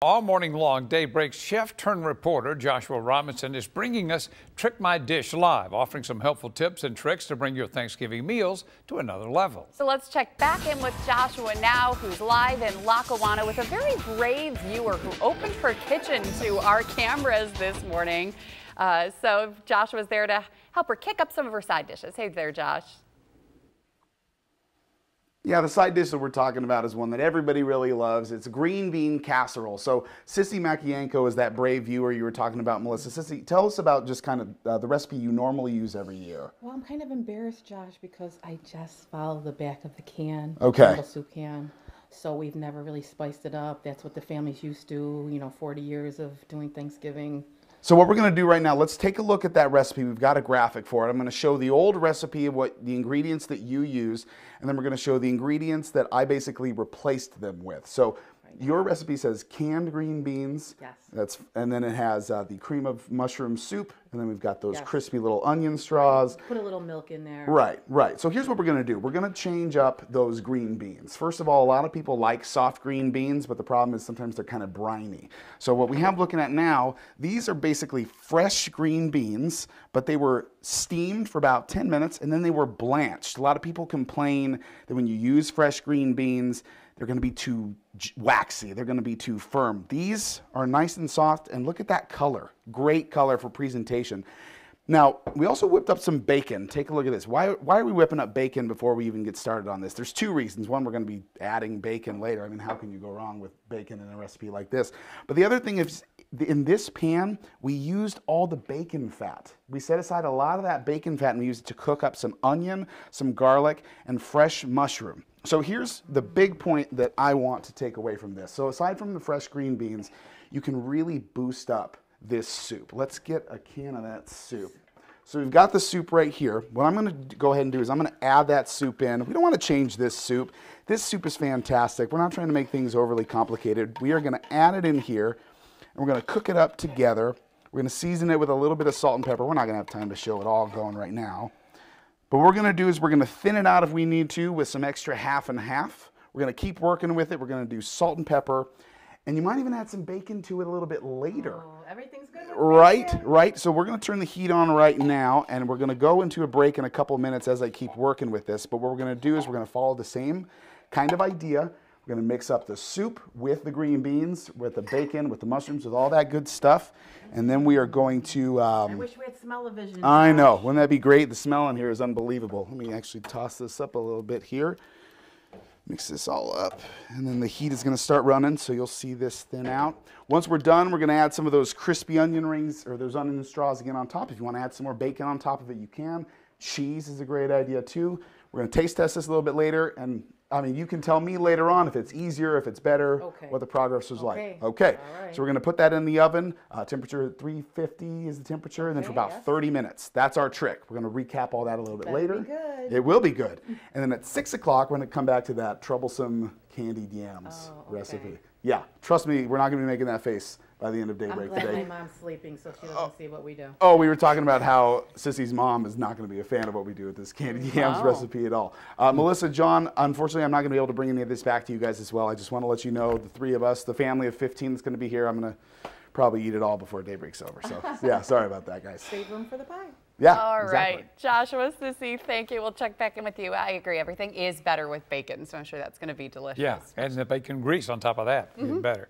All morning long, Daybreak chef turned reporter Joshua Robinson is bringing us Trick My Dish Live, offering some helpful tips and tricks to bring your Thanksgiving meals to another level. So let's check back in with Joshua now, who's live in Lackawanna with a very brave viewer who opened her kitchen to our cameras this morning. So Joshua's there to help her kick up some of her side dishes. Hey there, Josh. Yeah, the side dish that we're talking about is one that everybody really loves. It's green bean casserole. So Sissy Makienko is that brave viewer you were talking about, Melissa. Sissy, tell us about just kind of the recipe you normally use every year. Well, I'm kind of embarrassed, Josh, because I just follow the back of the can, Okay. the little soup can. So we've never really spiced it up. That's what the family's used to, 40 years of doing Thanksgiving. So what we're going to do right now, let's take a look at that recipe. We've got a graphic for it. I'm going to show the old recipe of what the ingredients that you use, and then we're going to show the ingredients that I basically replaced them with. So your recipe says canned green beans. Yes. And then it has the cream of mushroom soup, and then we've got those crispy little onion straws. Put a little milk in there. Right, right. So here's what we're going to do. We're going to change up those green beans. First of all, a lot of people like soft green beans, but the problem is sometimes they're kind of briny. So what we have looking at now, these are basically fresh green beans, but they were steamed for about 10 minutes, and then they were blanched. A lot of people complain that when you use fresh green beans, they're going to be too waxy. They're going to be too firm. These are nice and soft, and look at that color. Great color for presentation. Now, we also whipped up some bacon. Take a look at this. Why are we whipping up bacon before we even get started on this? There's two reasons. One, we're going to be adding bacon later. I mean, how can you go wrong with bacon in a recipe like this? But the other thing is, in this pan, we used all the bacon fat. We set aside a lot of that bacon fat and we used it to cook up some onion, some garlic, and fresh mushroom. So here's the big point that I want to take away from this. So aside from the fresh green beans, you can really boost up this soup. Let's get a can of that soup. So we've got the soup right here. What I'm going to go ahead and do is I'm going to add that soup in. We don't want to change this soup. This soup is fantastic. We're not trying to make things overly complicated. We are going to add it in here, and we're going to cook it up together. We're going to season it with a little bit of salt and pepper. We're not going to have time to show it all going right now. But what we're going to do is we're going to thin it out if we need to with some extra half and half. We're going to keep working with it. We're going to do salt and pepper. And you might even add some bacon to it a little bit later. Oh, everything's good with bacon. Right. So we're going to turn the heat on right now, and we're going to go into a break in a couple minutes as I keep working with this. But what we're going to do is we're going to follow the same kind of idea. We're going to mix up the soup with the green beans, with the bacon, with the mushrooms, with all that good stuff. And then we are going to... I wish we had smell-o-vision. I know. Wouldn't that be great? The smell in here is unbelievable. Let me actually toss this up a little bit here. Mix this all up. And then the heat is going to start running, so you'll see this thin out. Once we're done, we're going to add some of those crispy onion rings, or those onion straws again on top. If you want to add some more bacon on top of it, you can. Cheese is a great idea, too. We're going to taste test this a little bit later, and I mean, you can tell me later on if it's easier, if it's better, what the progress was like. Okay. All right. So we're going to put that in the oven. Temperature 350 is the temperature, and then for about 30 minutes. That's our trick. We're going to recap all that a little bit later. Be good. It will be good. And then at 6 o'clock, we're going to come back to that troublesome candied yams recipe. Yeah, trust me, we're not going to be making that face by the end of Daybreak today. I'm today. glad my mom's sleeping so she doesn't see what we do. Oh, we were talking about how Sissy's mom is not going to be a fan of what we do with this candied yams recipe at all. Melissa, John, unfortunately, I'm not going to be able to bring any of this back to you guys as well. I just want to let you know, the three of us, the family of 15 that's going to be here, I'm going to probably eat it all before Daybreak's over. So, yeah, sorry about that, guys. Save room for the pie. Yeah, all exactly. right. Joshua, Sissy, thank you. We'll check back in with you. I agree. Everything is better with bacon, so I'm sure that's going to be delicious. Yeah, and the bacon grease on top of that, even better.